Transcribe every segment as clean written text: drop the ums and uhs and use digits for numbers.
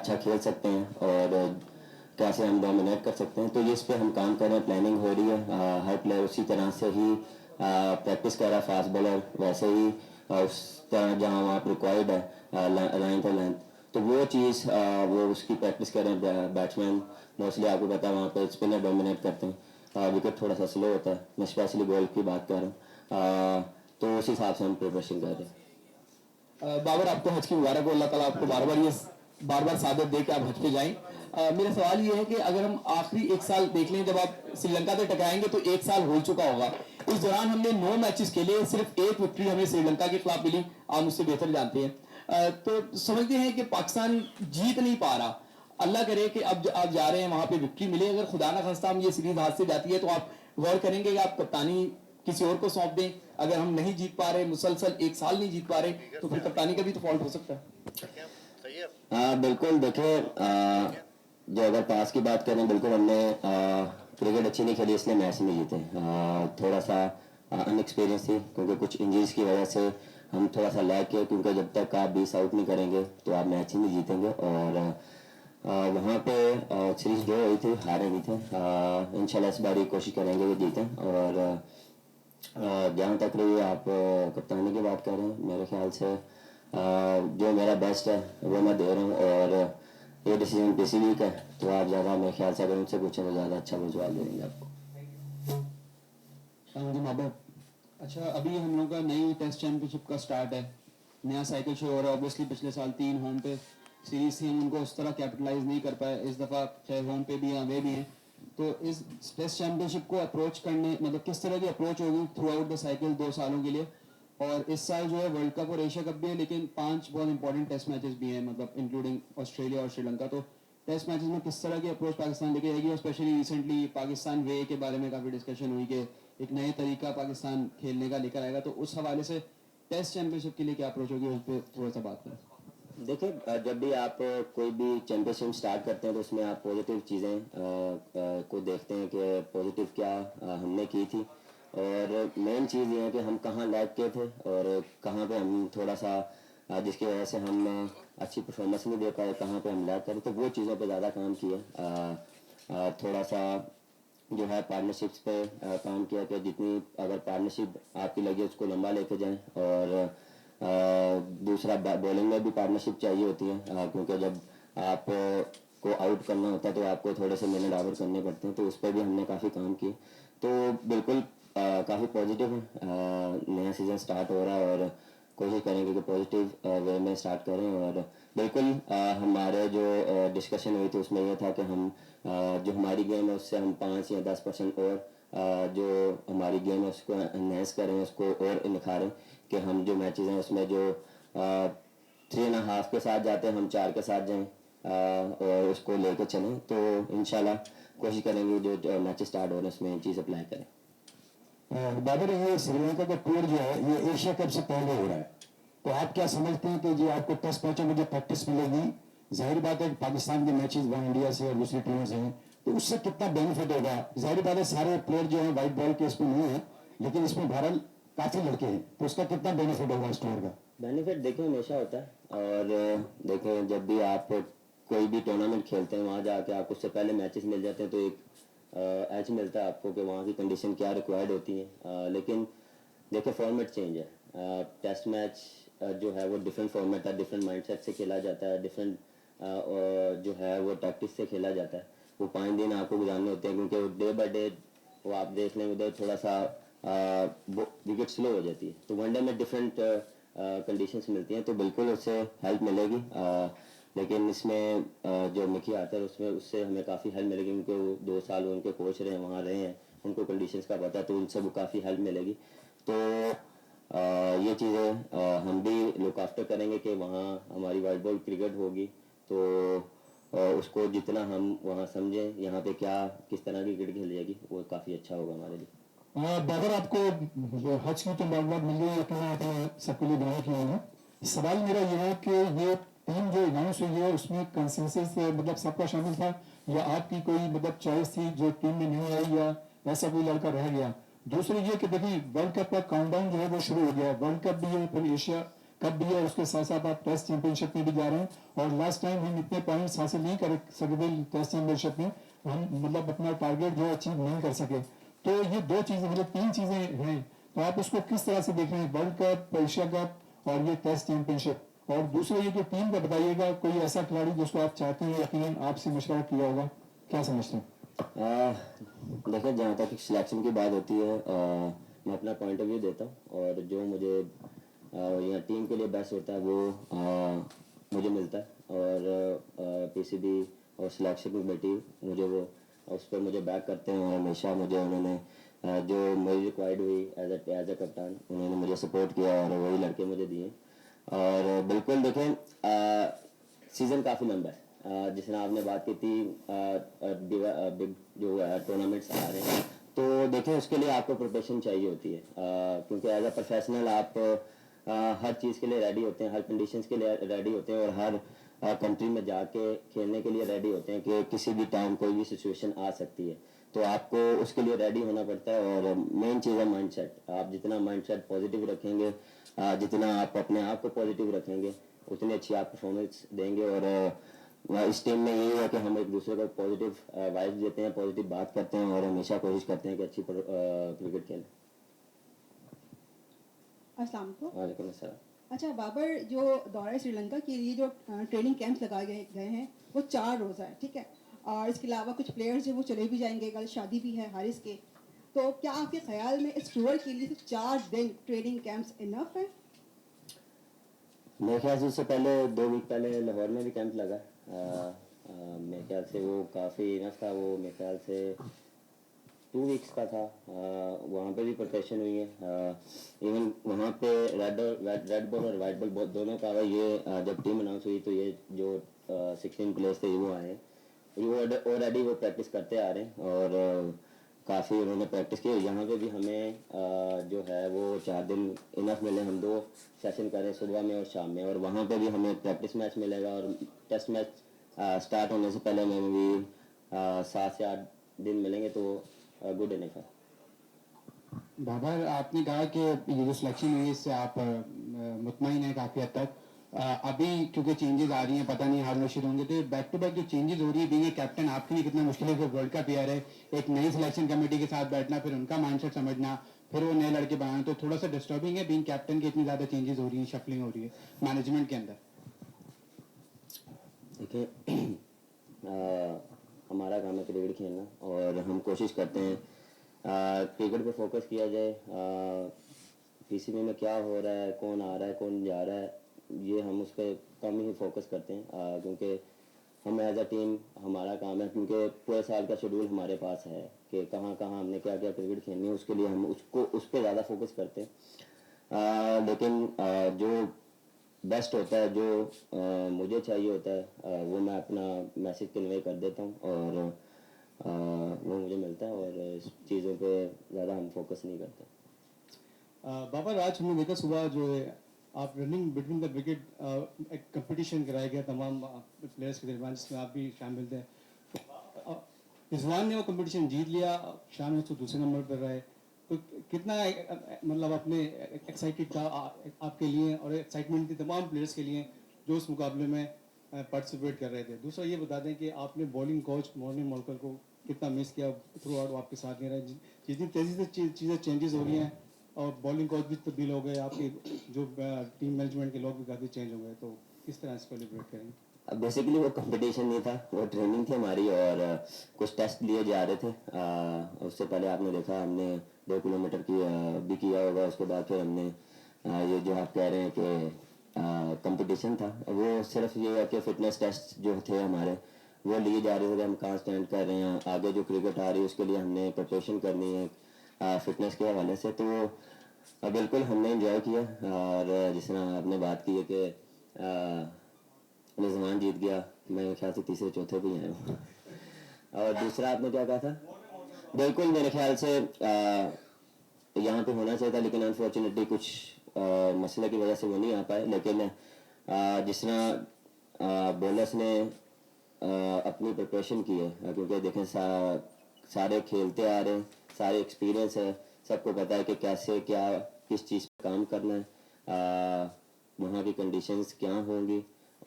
अच्छा खेल सकते हैं और कैसे हम डोमिनेट कर सकते हैं। तो इस पे हम काम कर रहे हैं, प्लानिंग हो रही है। हर प्लेयर उसी तरह से ही प्रैक्टिस कर रहा है, फास्ट बॉलर वैसे ही उस तरह जहाँ वहाँ पर रिक्वायर्ड है लाइन टू लेंथ, तो वो चीज़ वो उसकी प्रैक्टिस कर रहे हैं। बैट्समैन मोस्टली आपको पता है वहाँ पर स्पिनर डोमिनेट करते हैं, विकेट थोड़ा सा स्लो होता है। मैं स्पेशली बॉल की बात कर रहा हूँ, तो उस हिसाब से हम प्रिपरेशन कर रहे हैं। बाबर, आपको हज की मुबारक हो। अल्लाह ताला आपको बार बार सादत दे के आप हज पे जाएं। मेरा सवाल ये है कि अगर हम आखिरी एक साल देख लें, जब आप श्रीलंका से टकराएंगे तो एक साल हो चुका होगा। इस दौरान हमने 9 मैचेस खेले, सिर्फ एक विक्ट्री हमें श्रीलंका के खिलाफ मिली। आप मुझसे बेहतर जानते हैं। तो समझते हैं कि पाकिस्तान जीत नहीं पा रहा। अल्लाह करे कि अब आप जा रहे हैं वहां पे विक्ट्री मिले। अगर खुदा ना खास्ता हम ये सीरीज हाथ से जाती है तो आप गौर करेंगे कि आप कप्तानी किसी और को सौंप दें। अगर हम नहीं जीत पा रहे, मुसलसल एक साल नहीं जीत पा रहे, तो फिर कप्तानी का भी तो फॉल्ट हो सकता है। बिल्कुल देखिए, जो अगर पास की बात करें, बिल्कुल हमने क्रिकेट अच्छी नहीं खेली इसलिए मैच नहीं जीते। थोड़ा सा अनएक्सपीरियंस थी, क्योंकि कुछ इंजरीज की वजह से हम थोड़ा सा लैग किए, क्योंकि जब तक आप 20 आउट नहीं करेंगे तो आप मैच ही नहीं जीतेंगे। और वहाँ पे सीरीज ड्रॉ हुई थी, हारे भी थे। इंशाल्लाह इस बार कोशिश करेंगे कि जीतें। और जहाँ तक रही आप कप्तानी की बात कर रहे हैं, मेरे ख्याल से जो मेरा बेस्ट है वो मैं दे रहा हूँ। और ये डिसीजन पीसीबी का है, तो आप ज़्यादा मेरे ख्याल से अगर उनसे पूछें तो ज़्यादा अच्छा वो जवाब देंगे आपको। अच्छा, अभी हम लोग का नई टेस्ट चैंपियनशिप का स्टार्ट है, नया साइकिल शो हो रहा है। ऑब्वियसली पिछले साल 3 होम पे सीरीज थी, हम उनको उस तरह कैपिटलाइज नहीं कर पाए। इस दफ़ा चाहे होम पे भी हैं वे भी हैं, तो इस टेस्ट चैंपियनशिप को अप्रोच करने मतलब किस तरह की अप्रोच होगी थ्रू आउट द साइकिल 2 सालों के लिए। और इस साल जो है वर्ल्ड कप और एशिया कप भी है, लेकिन 5 बहुत इंपॉर्टेंट टेस्ट मैचेस भी हैं, मतलब इंक्लूडिंग ऑस्ट्रेलिया और श्रीलंका। तो टेस्ट मैचेस में किस तरह की अप्रोच पाकिस्तान लेके आएगी। और स्पेशली रिसेंटली पाकिस्तान वे के बारे में काफ़ी डिस्कशन हुई कि एक नए तरीका पाकिस्तान खेलने का लेकर आएगा, तो उस हवाले से टेस्ट चैंपियनशिप के लिए क्या अप्रोच होगी, उस पर थोड़ा सा बात करें। देखिए, जब भी आप कोई भी चैंपियनशिप स्टार्ट करते हैं तो उसमें आप पॉजिटिव चीज़ें को देखते हैं कि पॉजिटिव क्या हमने की थी। और मेन चीज़ ये है कि हम कहाँ लैग के थे और कहाँ पे हम थोड़ा सा जिसकी वजह से हम अच्छी परफॉर्मेंस नहीं दे पाए, कहाँ पे हम लैग करें, तो वो चीज़ों पे ज़्यादा काम किया। थोड़ा सा जो है पार्टनरशिप्स पे काम किया कि जितनी अगर पार्टनरशिप आपकी लगी उसको लंबा लेके जाएं। और दूसरा बॉलिंग में भी पार्टनरशिप चाहिए होती है, क्योंकि जब आप को आउट करना होता है तो आपको थोड़े से मिनट आवर करने पड़ते हैं, तो उस पर भी हमने काफ़ी काम किए। तो बिल्कुल काफ़ी पॉजिटिव है। नया सीज़न स्टार्ट हो रहा है और कोशिश करेंगे कि पॉजिटिव वे में स्टार्ट करें। और बिल्कुल हमारे जो डिस्कशन हुई थी उसमें यह था कि हम जो हमारी गेम है उससे हम 5 या 10% और जो हमारी गेम है उसको एनहेंस करें, उसको और निखारें, कि हम जो मैचेस हैं उसमें जो 3.5 के साथ जाते हैं हम 4 के साथ जाएं और उसको लेकर चलें। तो इंशाल्लाह कोशिश करेंगे जो मैचेस स्टार्ट हो रहे हैं उसमें चीज़ अप्लाई करें। बाबर, ये श्रीलंका का टूर जो है ये एशिया कप से पहले हो रहा है, तो आप क्या समझते हैं कि जो आपको टेस्ट मैचों में जो प्रैक्टिस मिलेगी, जाहिर बात है कि पाकिस्तान के मैचेस वहाँ इंडिया से और दूसरी टीमों से हैं, तो उससे कितना बेनिफिट होगा। जाहिर बात है सारे प्लेयर जो हैं वाइट बॉल के इसमें नहीं है, लेकिन इसमें भारत काफ़ी लड़के हैं, तो उसका कितना बेनिफिट होगा इस टूर का। बेनिफिट देखिए हमेशा होता है। और देखिए जब भी आप कोई भी टूर्नामेंट खेलते हैं वहाँ जाके आपको उससे पहले मैचेस मिल जाते हैं, तो एक एज मिलता है आपको कि वहाँ की कंडीशन क्या रिक्वायर्ड होती है। लेकिन देखिए फॉर्मेट चेंज है। टेस्ट मैच जो है वो डिफरेंट फॉर्मेट है, डिफरेंट माइंडसेट से खेला जाता है, डिफरेंट जो है वो टैक्टिक्स से खेला जाता है। वो 5 दिन आपको गुजारने होते हैं, क्योंकि डे बाय डे वो आप देख लें उधर थोड़ा सा विकेट स्लो हो जाती है, तो वनडे में डिफरेंट कंडीशंस मिलती हैं, तो बिल्कुल उससे हेल्प मिलेगी। लेकिन इसमें जो मिकी आता है उसमें उससे हमें काफ़ी हेल्प मिलेगी, क्योंकि वो 2 साल उनके कोच रहे हैं, वहाँ रहे हैं, उनको कंडीशंस का पता है, तो उनसे वो काफ़ी हेल्प मिलेगी। तो ये चीज़ें हम भी लुक आफ्टर करेंगे कि वहाँ हमारी वाइट बॉल क्रिकेट होगी, तो उसको जितना हम वहाँ समझें यहाँ पे क्या किस तरह की क्रिकेट खेली जाएगी वो काफ़ी अच्छा होगा हमारे लिए। बाबर, आपको हज की तो मालूमात मिल गई है, आपने सबके लिए दुआ की है। सवाल मेरा यह है कि ये टीम जो अनाउंस हुई है उसमें कंसेंसस मतलब सबका शामिल था, या आपकी कोई मतलब चॉइस थी जो टीम में नहीं आई, या ऐसा कोई लड़का रह गया। दूसरी ये कि देखिए वर्ल्ड कप का काउंटडाउन जो है वो शुरू हो गया, वर्ल्ड कप भी है, फिर एशिया कप भी है और उसके साथ साथ आप टेस्ट चैंपियनशिप में भी जा रहे हैं, और लास्ट टाइम हम इतने पॉइंट्स हासिल नहीं कर सके थे टेस्ट चैंपियनशिप में, हम मतलब अपना टारगेट जो अचीव नहीं कर सके। तो ये दो चीजें, मतलब तीन चीजें हैं, तो आप उसको किस तरह से देख रहे हैं, वर्ल्ड कप, एशिया कप और ये टेस्ट चैंपियनशिप? और दूसरा ये जो टीम का बताइएगा, कोई ऐसा खिलाड़ी जिसको आप चाहते हैं, यकीनन आपसे मशवरा किया होगा, क्या समझते हैं? देखिए, जहाँ तक सिलेक्शन की बात होती है, मैं अपना पॉइंट ऑफ व्यू देता हूँ, और जो मुझे यहाँ टीम के लिए बेस्ट होता है वो मुझे मिलता है, और पीसीबी और सिलेक्शन कमेटी मुझे वो उस पर मुझे बैक करते हैं, और हमेशा मुझे उन्होंने जो मेरी रिक्वायर्ड हुई एज ए कप्तान, उन्होंने मुझे सपोर्ट किया और वही लड़के मुझे दिए। और बिल्कुल देखें, सीज़न काफ़ी लंबा है, जिस तरह आपने बात की थी, बिग जो टूर्नामेंट्स आ रहे हैं, तो देखें उसके लिए आपको प्रिपरेशन चाहिए होती है, क्योंकि एज अ प्रोफेशनल आप हर चीज़ के लिए रेडी होते हैं, हर कंडीशंस के लिए रेडी होते हैं, और हर कंट्री में जाके खेलने के लिए रेडी होते हैं कि किसी भी टाइम कोई भी सिचुएशन आ सकती है, तो आपको उसके लिए रेडी होना पड़ता है। और मेन चीज़ है माइंडसेट। आप जितना माइंडसेट पॉजिटिव रखेंगे, जितना आप अपने आप को पॉजिटिव रखेंगे, उतनी अच्छी आप परफॉर्मेंस देंगे। और इस टीम में यही है कि हम एक दूसरे को पॉजिटिव वाइब्स देते हैं, पॉजिटिव बात करते हैं, और हमेशा कोशिश करते हैं कि अच्छी क्रिकेट खेलें। अस्सलाम वालेकुम। वालेकुम अस्सलाम। अच्छा बाबर, जो दौरा श्रीलंका के लिए जो ट्रेनिंग कैंप्स लगाए गए हैं वो 4 रोज़ा है, ठीक है, और इसके अलावा कुछ प्लेयर्स जो वो चले भी जाएंगे, कल शादी भी है हारिस के, तो क्या आपके ख्याल में इस टूर के लिए सिर्फ 4 दिन ट्रेनिंग कैंप्स इनफ है? मेरे ख्याल से उससे पहले 2 वीक पहले लाहौर में भी कैंप लगा, मेरे ख्याल से वो काफ़ी इनफ था। वो मेरे ख्याल से 2 वीक्स का था, वहाँ पे भी प्रिपरेशन हुई है। इवन वहाँ पे रेड बॉल और वाइट बॉल दोनों का हुआ। ये जब टीम अनाउंस हुई तो ये जो 16 प्लेयर्स थे वो आए, ऑलरेडी वो प्रैक्टिस करते आ रहे हैं, और काफ़ी उन्होंने प्रैक्टिस की। यहाँ पे भी हमें जो है वो 4 दिन इनफ मिले। हम 2 सेशन करें, सुबह में और शाम में, और वहाँ पे भी हमें प्रैक्टिस मैच मिलेगा, और टेस्ट मैच स्टार्ट होने से पहले हमें भी 7 से 8 दिन मिलेंगे, तो गुड इनफ है। बाबर, आपने कहा कि ये जो सिलेक्शन हुई है इससे आप मुतमईन हैं काफ़ी हद तक। अभी क्योंकि चेंजेस आ रही हैं, पता नहीं हाल नशीद होंगे, तो बैक टू बैक जो चेंजेस हो रही है, बीइंग कैप्टन आपके लिए कितना मुश्किल है कि वर्ल्ड कप ईयर है, एक नई सिलेक्शन कमेटी के साथ बैठना, फिर उनका माइंडसेट समझना, फिर वो नए लड़के बनाना, तो थोड़ा सा डिस्टर्बिंग है बीइंग कैप्टन की इतनी ज़्यादा चेंजेस हो रही हैं, शफलिंग हो रही है मैनेजमेंट के अंदर। देखिए, हमारा काम है क्रिकेट खेलना, और हम कोशिश करते हैं क्रिकेट पे फोकस किया जाए। पीसीबी में क्या हो रहा है, कौन आ रहा है, कौन जा रहा है, ये हम उस पर कम ही फोकस करते हैं, क्योंकि हम एज अ टीम, हमारा काम है, क्योंकि पूरे साल का शेड्यूल हमारे पास है कि कहाँ कहाँ हमने क्या क्या क्रिकेट खेलनी है, उसके लिए हम उस पर ज़्यादा फोकस करते हैं। लेकिन जो बेस्ट होता है, जो मुझे चाहिए होता है, वो मैं अपना मैसेज कन्वे कर देता हूँ, और वो मुझे मिलता है, और इस चीज़ों पे ज़्यादा हम फोकस नहीं करते। बाबर, आज हमने देखा सुबह जो है आप रनिंग बिटवीन द विकेट एक कंपटीशन कराया गया तमाम प्लेयर्स के दरमियान, जिसमें आप भी शामिल थे। रिजवान ने वो कंपटीशन जीत लिया, शाम में तो दूसरे नंबर पर रहे, तो कितना मतलब अपने एक्साइटेड था आपके लिए, और एक्साइटमेंट थी तमाम प्लेयर्स के लिए जो उस मुकाबले में पार्टिसिपेट कर रहे थे। दूसरा ये बता दें कि आपने बॉलिंग कोच मॉर्निंग मोलकर को कितना मिस किया, थ्रू आउट आपके साथ नहीं रहे, जितनी तेज़ी से चीज़ें चेंजेस हो रही हैं, और बॉलिंग कोच भी तब्दील हो गए, आपके जो टीम मैनेजमेंट के लोग भी काफ़ी चेंज हो गए, तो किस तरह इसको सेलिब्रेट करेंगे? अब बेसिकली वो कंपटीशन नहीं था, वो ट्रेनिंग थी हमारी, और कुछ टेस्ट लिए जा रहे थे। उससे पहले आपने देखा हमने 2 किलोमीटर की भी किया होगा। उसके बाद फिर हमने ये जो आप कह रहे हैं कि कंपटीशन था, वो सिर्फ ये है कि फिटनेस टेस्ट जो थे हमारे वो लिए जा रहे थे, हम कहाँ स्टैंड कर रहे हैं, आगे जो क्रिकेट आ रही है उसके लिए हमने प्रिपरेशन करनी है फिटनेस के हवाले से। तो बिल्कुल हमने एंजॉय किया, और जिस तरह आपने बात की है कि रिजवान जीत गया, मैं ख्याल से तीसरे चौथे पे ही आया हूँ। और दूसरा आपने क्या कहा था? बिल्कुल मेरे ख्याल से यहाँ पे होना चाहिए था, लेकिन अनफॉर्चुनेटली कुछ मसले की वजह से वो नहीं आ पाए। लेकिन जिस तरह बॉलर्स ने अपनी प्रिपरेशन की है, क्योंकि देखें सारे खेलते आ रहे हैं, सारे एक्सपीरियंस है, सबको पता है कि कैसे क्या किस चीज़ पे काम करना है। वहाँ की कंडीशंस क्या होंगी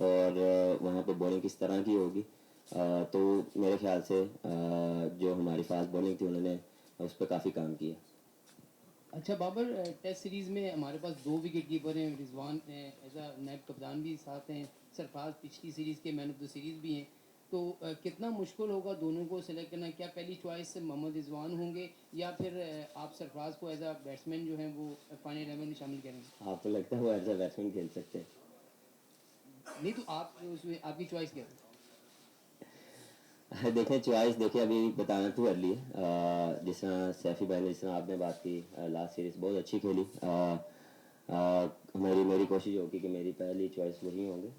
और वहाँ पे बॉलिंग किस तरह की होगी। तो मेरे ख्याल से जो हमारी फास्ट बॉलिंग थी उन्होंने उस पर काफ़ी काम किया। अच्छा बाबर, टेस्ट सीरीज़ में हमारे पास 2 विकेट कीपर हैं, रिजवान एज अ नायब कप्तान भी साथ हैं, सरफराज पिछली सीरीज़ के मैन ऑफ द सीरीज़ भी हैं। तो कितना मुश्किल होगा दोनों को सेलेक्ट करना? क्या पहली चॉइस मोहम्मद रिजवान होंगे या फिर आप सरफराज को एज अ बैट्समैन जो हैं वो फाइनल 11 में शामिल करेंगे? आपको लगता है वो एज अ बैट्समैन खेल सकते हैं? नहीं तो आप उसमें आपकी चॉइस क्या है? देखें, चॉइस देखिए अभी बताना टू अर्ली है। जिस तरह सैफी भाई ने, जिस तरह आपने बात की, लास्ट सीरीज बहुत अच्छी खेली। मेरी कोशिश होगी कि मेरी पहली चॉइस वही होंगे,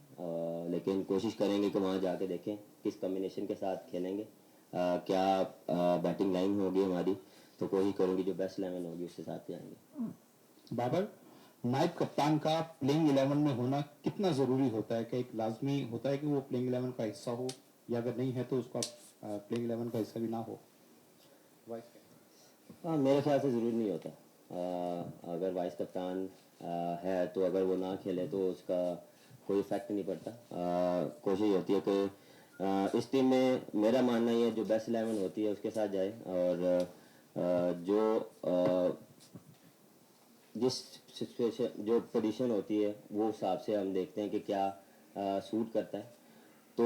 लेकिन कोशिश करेंगे कि वहाँ जाके देखें किस कम्बिनेशन के साथ खेलेंगे, क्या बैटिंग लाइन होगी हमारी। तो कोशिश करूँगी जो बेस्ट 11 होगी उसके साथ जाएंगे। बाबर, नायब कप्तान का प्लेइंग 11 में होना कितना जरूरी होता है? क्या एक लाजमी होता है कि वो प्लेइंग 11 का हिस्सा हो, या अगर नहीं है तो उसका प्लेइंग 11 का हिस्सा भी ना हो? हाँ, मेरे ख्याल से ज़रूरी नहीं होता। अगर वाइस कप्तान है तो अगर वो ना खेले तो उसका कोई इफेक्ट नहीं पड़ता। कोशिश होती है कि इस टीम में मेरा मानना ये है जो बेस्ट 11 होती है उसके साथ जाए, और जिस सिचुएशन जो पोजीशन होती है वो हिसाब से हम देखते हैं कि क्या सूट करता है। तो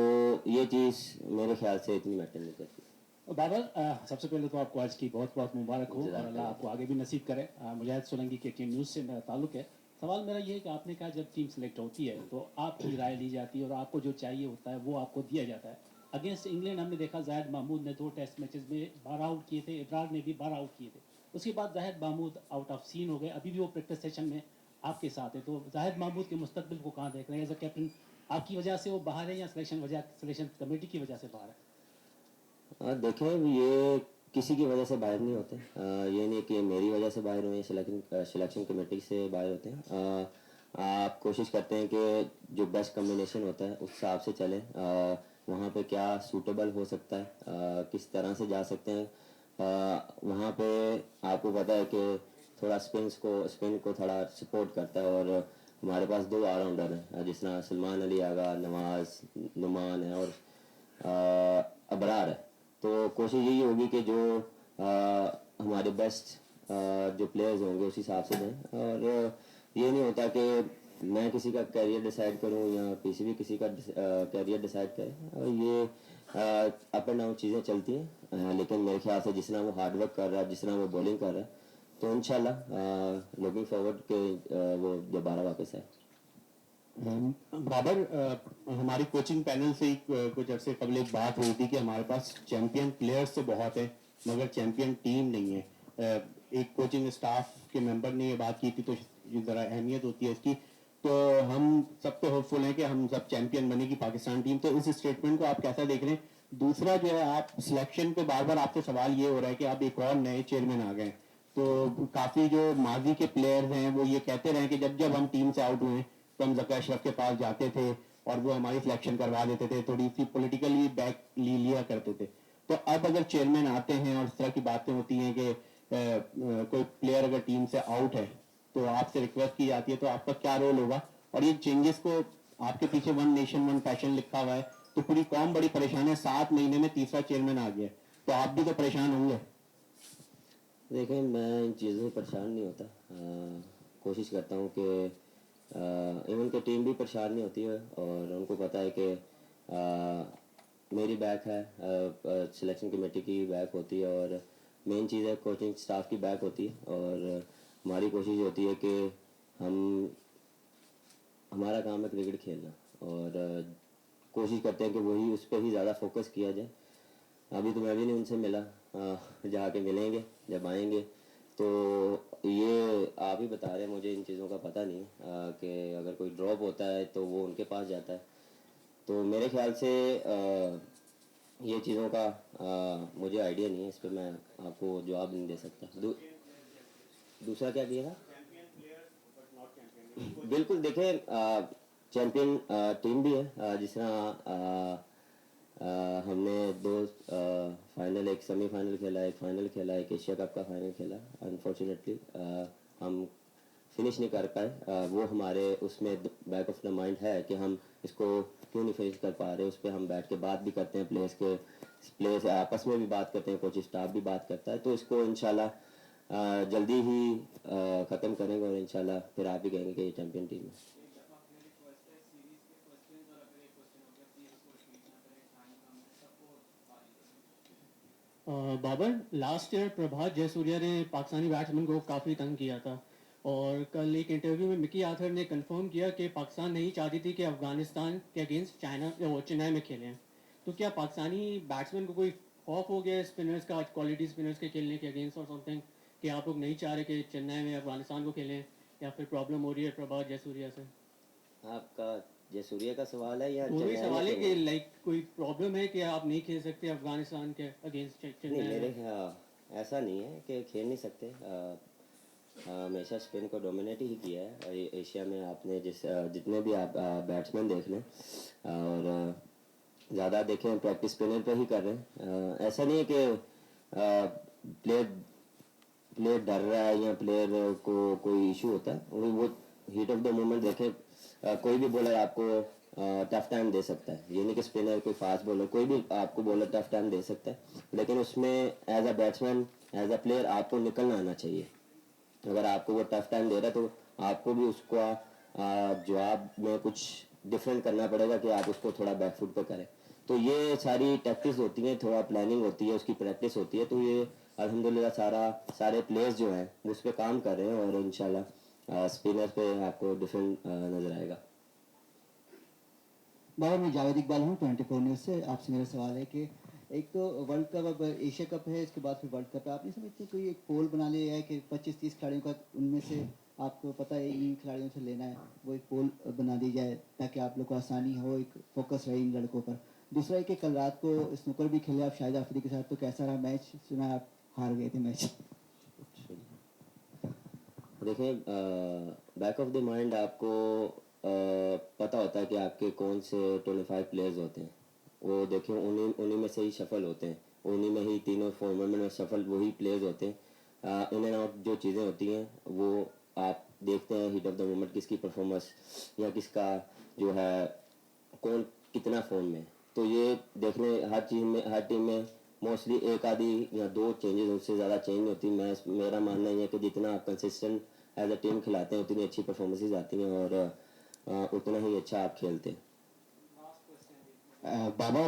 ये चीज़ मेरे ख्याल से इतनी मैटर नहीं करती। बाबर, सबसे पहले तो आपको आज की बहुत बहुत मुबारक हो और अल्लाह आपको आगे भी नसीब करे। मुजाहिद सोलंकी के टीम न्यूज़ से मेरा ताल्लुक है। सवाल मेरा ये है कि आपने कहा जब टीम सेलेक्ट होती है तो आपकी राय ली जाती है और आपको जो चाहिए होता है वो आपको दिया जाता है। अगेंस्ट इंग्लैंड हमने देखा जाहिद महमूद ने 2 टेस्ट मैचेस में 12 आउट किए थे, इब्रार ने भी 12 आउट किए थे। उसके बाद Zahid Mahmood out of scene हो गए, अभी भी वो प्रैक्टिस सेशन में आपके साथ है। तो जाहिद महमूद के मुस्तकबिल को कहाँ देख रहे हैं? एज अ कैप्टन आपकी वजह से वो बाहर है या सिलेक्शन कमेटी की वजह से बाहर है? देखें, ये किसी की वजह से बाहर नहीं होते। ये नहीं कि मेरी वजह से बाहर हुए, सिलेक्शन कमेटी से बाहर होते हैं। आप कोशिश करते हैं कि जो बेस्ट कम्बिनेशन होता है उस हिसाब से चलें। वहाँ पे क्या सूटेबल हो सकता है, किस तरह से जा सकते हैं। वहाँ पे आपको पता है कि थोड़ा स्पिन को थोड़ा सपोर्ट करता है, और हमारे पास 2 ऑलराउंडर हैं जिस तरह सलमान अली आगा, नवाज, नुमान है और अबरार है। तो कोशिश यही होगी कि जो हमारे बेस्ट जो प्लेयर्स होंगे उस हिसाब से जाएं, और ये नहीं होता कि मैं किसी का करियर डिसाइड करूं या किसी भी किसी का करियर डिसाइड करे। और ये अप एंड डाउन चीज़ें चलती हैं, लेकिन मेरे ख्याल से जिस तरह वो हार्ड वर्क कर रहा है, जिस तरह वो बॉलिंग कर रहा है, तो इंशाल्लाह लुकिंग फॉरवर्ड के वो दोबारा वापस आए। बाबर, हमारी कोचिंग पैनल से कुछ अर्से कबल एक बात हुई थी कि हमारे पास चैंपियन प्लेयर्स तो बहुत है मगर चैंपियन टीम नहीं है। एक कोचिंग स्टाफ के मेंबर ने ये बात की थी, तो ये ज़रा अहमियत होती है इसकी। तो हम सब तो होपफुल हैं कि हम सब चैंपियन बनेगी पाकिस्तान टीम। तो इस स्टेटमेंट को आप कैसा देख रहे हैं? दूसरा जो है, आप सिलेक्शन पे बार बार आपसे सवाल ये हो रहा है कि आप एक और नए चेयरमैन आ गए। तो काफ़ी जो माजी के प्लेयर्स हैं वो ये कहते रहे कि जब जब हम टीम से आउट हुए तो हम ज़का अशरफ के पास जाते थे और वो हमारी सिलेक्शन करवा देते थे, थोड़ी सी पॉलिटिकली बैक लिया करते थे। तो अब अगर चेयरमैन आते हैं और इस तरह की बातें होती हैं कि कोई प्लेयर अगर टीम से आउट है तो आपसे रिक्वेस्ट की जाती है, तो आपका क्या रोल होगा? और ये चेंजेस को, आपके पीछे 1 नेशन 1 पैशन लिखा हुआ है, तो पूरी कौम बड़ी परेशान है। 7 महीने में तीसरा चेयरमैन आ गया, तो आप भी तो परेशान होंगे। देखें, मैं इन चीज़ों से परेशान नहीं होता। कोशिश करता हूँ कि इवन की टीम भी परेशान नहीं होती है, और उनको पता है कि मेरी बैक है, सिलेक्शन कमेटी की बैक होती है, और मेन चीज़ है कोचिंग स्टाफ की बैक होती है। और हमारी कोशिश होती है कि हमारा काम है क्रिकेट खेलना, और कोशिश करते हैं कि वही उस पर ही ज़्यादा फोकस किया जाए। अभी तो मैं भी नहीं उनसे मिला, जाके मिलेंगे जब आएंगे। तो ये आप ही बता रहे हैं, मुझे इन चीज़ों का पता नहीं है कि अगर कोई ड्रॉप होता है तो वो उनके पास जाता है। तो मेरे ख्याल से ये चीज़ों का मुझे आइडिया नहीं है, इस पर मैं आपको जवाब नहीं दे सकता। दूसरा क्या किया था? बिल्कुल, देखें, चैंपियन टीम भी है। जिस तरह हमने 2 फाइनल, एक सेमीफाइनल खेला, एक फाइनल खेला, एक एशिया कप का फाइनल खेला। अनफॉर्चुनेटली हम फिनिश नहीं कर पाए, वो हमारे उसमें बैक ऑफ द माइंड है कि हम इसको क्यों नहीं फिनिश कर पा रहे। उस पर हम बैठ के बात भी करते हैं, प्लेयर्स आपस में भी बात करते हैं, कोचिंग स्टाफ भी बात करता है। तो इसको इंशाल्लाह जल्दी ही ख़त्म करेंगे और इंशाल्लाह फिर आप ही कहेंगे कि ये चैम्पियन टीम है। बाबर, लास्ट ईयर प्रभात जयसूर्या ने पाकिस्तानी बैट्समैन को काफ़ी तंग किया था और कल एक इंटरव्यू में मिकी आर्थर ने कंफर्म किया कि पाकिस्तान नहीं चाहती थी कि अफगानिस्तान के अगेंस्ट चेन्नई में खेलें। तो क्या पाकिस्तानी बैट्समैन को कोई खौफ हो गया स्पिनर्स का, क्वालिटी स्पिनर्स के खेलने के अगेंस्ट और समथिंग, कि आप लोग नहीं चाह रहे कि चेन्नई में अफगानिस्तान को खेलें, या फिर प्रॉब्लम हो रही है प्रभात जयसूर्या से? आपका जयसूर्या का सवाल है या वो भी चेन्नई सवाल है में कि लाइक कोई प्रॉब्लम है कि आप नहीं खेल सकते अफगानिस्तान के अगेंस्ट नहीं, चेन्नई मेरे में? ऐसा नहीं है कि खेल नहीं सकते। हमेशा स्पिन को डोमिनेट ही किया है और एशिया में आपने जितने भी आप बैट्समैन देख लें और ज़्यादा देखें प्रैक्टिस स्पिनर पे ही कर रहे हैं। ऐसा नहीं है कि प्लेयर डर रहा है या प्लेयर को कोई इशू होता है। वो हीट ऑफ द मोमेंट देखें, कोई भी बॉलर आपको टफ टाइम दे सकता है। ये नहीं कि स्पिनर कोई फास्ट बॉलर, कोई भी आपको बॉलर टफ टाइम दे सकता है, लेकिन उसमें as a batsman as a player आपको निकलना आना चाहिए। अगर आपको वो टफ टाइम दे रहा है तो आपको भी उसको जवाब में कुछ डिफरेंट करना पड़ेगा कि आप उसको थोड़ा बैकफुट पे करें। तो ये सारी टैक्टिक्स होती हैं, थोड़ा प्लानिंग होती है, उसकी प्रैक्टिस होती है। तो ये अल्हम्दुलिल्लाह सारे प्लेयर्स जो हैं वो उस पर काम कर रहे हैं और इंशाल्लाह स्पिनर पे आपको डिफरेंट नजर आएगा। बाबर, मैं जावेद इकबाल हूँ 24 न्यूज़ से। आपसे मेरा सवाल है कि एक तो वर्ल्ड कप, अब एशिया कप है, इसके बाद फिर वर्ल्ड कप है, आप नहीं समझते कोई एक पोल बना लिया है कि 25-30 खिलाड़ियों का, उनमें से आपको पता है इन खिलाड़ियों से लेना है, वो एक पोल बना दी जाए ताकि आप लोग को आसानी हो, एक फोकस रहे इन लड़कों पर। दूसरा है कि कल रात को स्नूकर भी खेले आप शाहिद आफरीदी के साथ, तो कैसा रहा मैच? सुना आप हार गए थे मैच। देखें, बैक ऑफ द माइंड आपको पता होता है कि आपके कौन से 25 प्लेयर्स होते हैं। वो देखें उन्हीं में से ही शफल होते हैं, उन्हीं में ही तीनों फॉर्मेट में शफल वही प्लेयर्स होते हैं। इन एंड आउट जो चीज़ें होती हैं वो आप देखते हैं हीट ऑफ द मोमेंट, किसकी परफॉर्मेंस या किसका जो है कौन कितना फॉर्म में। तो ये देखने हर टीम में मोस्टली एक आधी या दो चेंजेस, उससे ज़्यादा चेंज नहीं होती। मेरा मानना ये है कि जितना आप कंसिस्टेंट एज अ टीम खिलाते हैं उतनी अच्छी परफॉर्मेंसेज आती हैं और उतना ही अच्छा आप खेलते हैं। बाबर,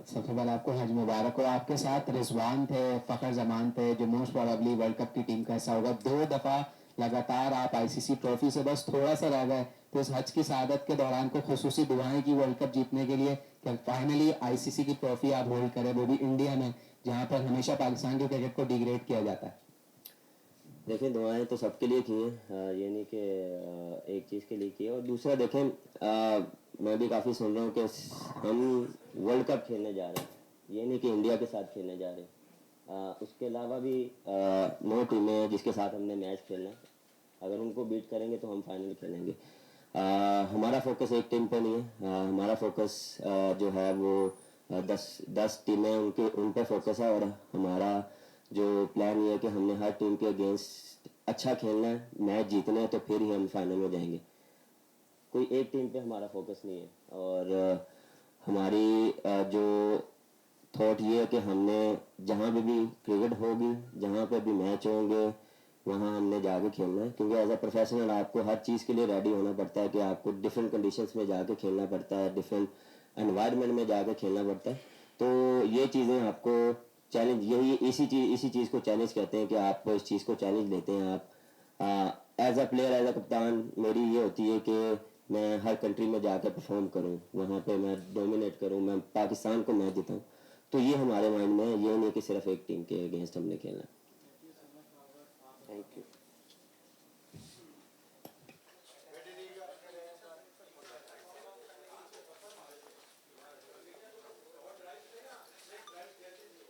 सबसे पहले आपको हज मुबारक हो। आपके साथ रिजवान थे, फ़खर जमान थे, जो मोस्ट प्रोबेबली वर्ल्ड कप की टीम का हिस्सा होगा। 2 दफ़ा लगातार आप आईसीसी ट्रॉफी से बस थोड़ा सा रह गए। तो इस हज की शहादत के दौरान को खुसूसी दुआएं की वर्ल्ड कप जीतने के लिए कि फाइनली आईसीसी की ट्रॉफी आप होल्ड करें, वो भी इंडिया में, जहां पर हमेशा पाकिस्तान के क्रिकेट को डिग्रेड किया जाता है। देखें, दुआएं तो सबके लिए की हैं, ये नहीं कि एक चीज़ के लिए की है। और दूसरा देखें, मैं भी काफ़ी सुन रहा हूँ कि हम वर्ल्ड कप खेलने जा रहे हैं, ये नहीं कि इंडिया के साथ खेलने जा रहे हैं। उसके अलावा भी 9 टीमें हैं जिसके साथ हमने मैच खेलना है। अगर उनको बीट करेंगे तो हम फाइनल खेलेंगे। हमारा फोकस एक टीम पे नहीं है, हमारा फोकस जो है वो 10 टीमें उन पे फोकस है। और हमारा जो प्लान ये है कि हमने हर टीम के अगेंस्ट अच्छा खेलना है, मैच जीतना है, तो फिर ही हम फाइनल में जाएंगे। कोई एक टीम पे हमारा फोकस नहीं है। और हमारी जो थॉट ये है कि हमने जहाँ पे भी क्रिकेट होगी, जहाँ पे भी मैच होंगे, वहाँ हमने जाके खेलना है। क्योंकि एज अ प्रोफेशनल आपको हर चीज़ के लिए रेडी होना पड़ता है कि आपको डिफरेंट कंडीशंस में जाके खेलना पड़ता है, डिफरेंट एनवायरनमेंट में जाके खेलना पड़ता है। तो ये चीज़ें आपको चैलेंज, यही इसी चीज़ को चैलेंज कहते हैं कि आप इस चीज़ को चैलेंज लेते हैं। आप as a player, as a कप्तान, मेरी ये होती है कि मैं हर कंट्री में जाकर परफॉर्म करूं, वहाँ पे मैं डोमिनेट करूं, मैं पाकिस्तान को मैच जीताऊं। तो ये हमारे माइंड में है, ये नहीं कि सिर्फ एक टीम के अगेंस्ट हमने खेलना है।